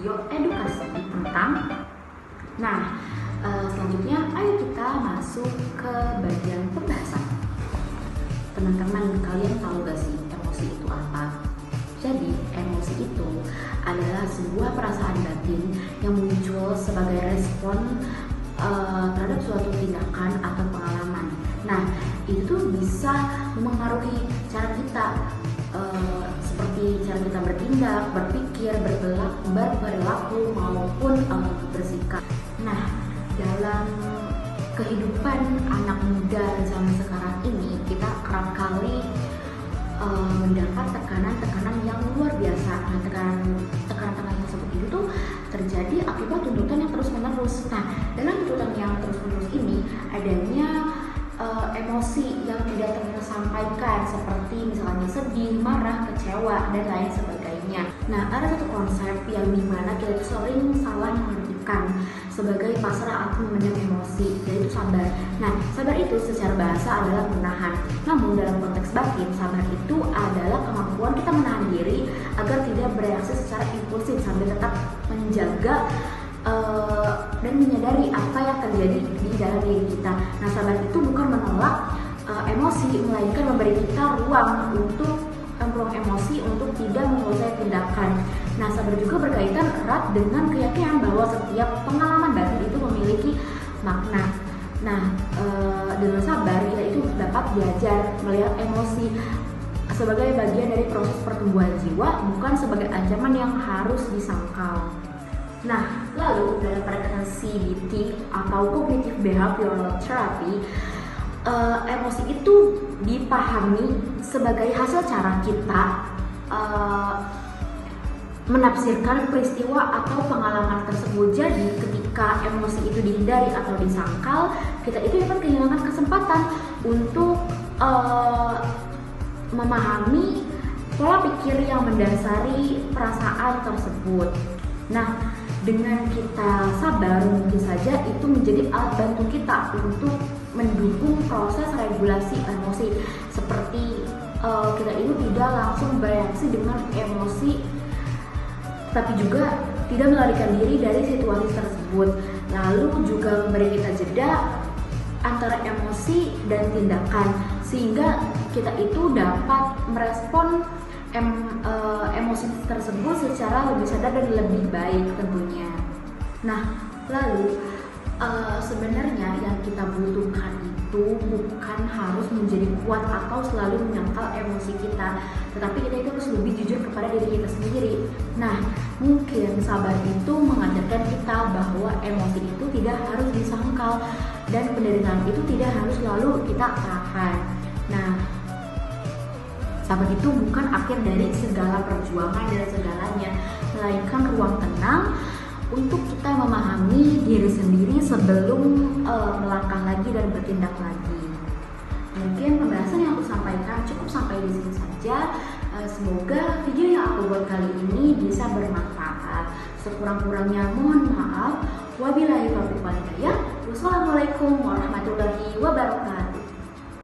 video edukasi tentang. Selanjutnya ayo kita masuk ke bagian pembahasan. Teman-teman, kalian tahu gak sih emosi itu apa? Jadi emosi itu adalah sebuah perasaan batin yang muncul sebagai respon terhadap suatu tindakan atau pengalaman. Nah, itu bisa memengaruhi cara kita, seperti cara kita bertindak, berpikir, berperilaku maupun bersikap. Nah, dalam kehidupan anak muda zaman sekarang ini, kita kerap kali mendapat tekanan-tekanan yang luar biasa. Nah, tekanan-tekanan tersebut itu terjadi akibat tuntutan yang terus-menerus. Nah, dalam tuntutan yang terus-menerus ini adanya emosi yang tidak tersampaikan, seperti misalnya sedih, marah, kecewa, dan lain sebagainya. Nah, ada satu konsep yang dimana kita sering salah mengartikan sebagai pasrah atau memendam emosi, yaitu sabar. Nah, sabar itu secara bahasa adalah menahan. Namun dalam konteks batin, sabar itu adalah kemampuan kita menahan diri agar tidak bereaksi secara impulsif sambil tetap menjaga dan menyadari apa yang terjadi di dalam diri kita. Nah, sabar itu bukan menolak emosi, melainkan memberi kita ruang emosi untuk tidak menguasai tindakan. Nah, sabar juga berkaitan erat dengan keyakinan bahwa setiap pengalaman batin itu memiliki makna. Nah, dengan sabar kita itu dapat belajar melihat emosi sebagai bagian dari proses pertumbuhan jiwa, bukan sebagai ancaman yang harus disangkal. Nah, lalu dalam pendekatan CBT atau Cognitive Behavioral Therapy, emosi itu dipahami sebagai hasil cara kita menafsirkan peristiwa atau pengalaman tersebut. Jadi ketika emosi itu dihindari atau disangkal, kita itu dapat kehilangan kesempatan untuk memahami pola pikir yang mendasari perasaan tersebut. Nah, dengan kita sabar, mungkin saja itu menjadi alat bantu kita untuk mendukung proses regulasi emosi, seperti kita itu tidak langsung bereaksi dengan emosi, tapi juga tidak melarikan diri dari situasi tersebut. Lalu juga memberi kita jeda antara emosi dan tindakan, sehingga kita itu dapat merespon emosi tersebut secara lebih sadar dan lebih baik tentunya. Nah, lalu sebenarnya yang kita butuhkan itu bukan harus menjadi kuat atau selalu menyangkal emosi kita, tetapi kita itu harus lebih jujur kepada diri kita sendiri. Nah, mungkin sabar itu mengajarkan kita bahwa emosi itu tidak harus disangkal dan penderitaan itu tidak harus selalu kita tahan. Nah, sabar itu bukan akhir dari segala perjuangan dan segalanya, melainkan ruang tenang untuk kita memahami diri sendiri sebelum melangkah lagi dan bertindak lagi. Mungkin pembahasan yang aku sampaikan cukup sampai di sini saja. Semoga video yang aku buat kali ini bisa bermanfaat. Sekurang-kurangnya mohon maaf. Wabillahi taufiq wal hidayah. Wassalamualaikum warahmatullahi wabarakatuh.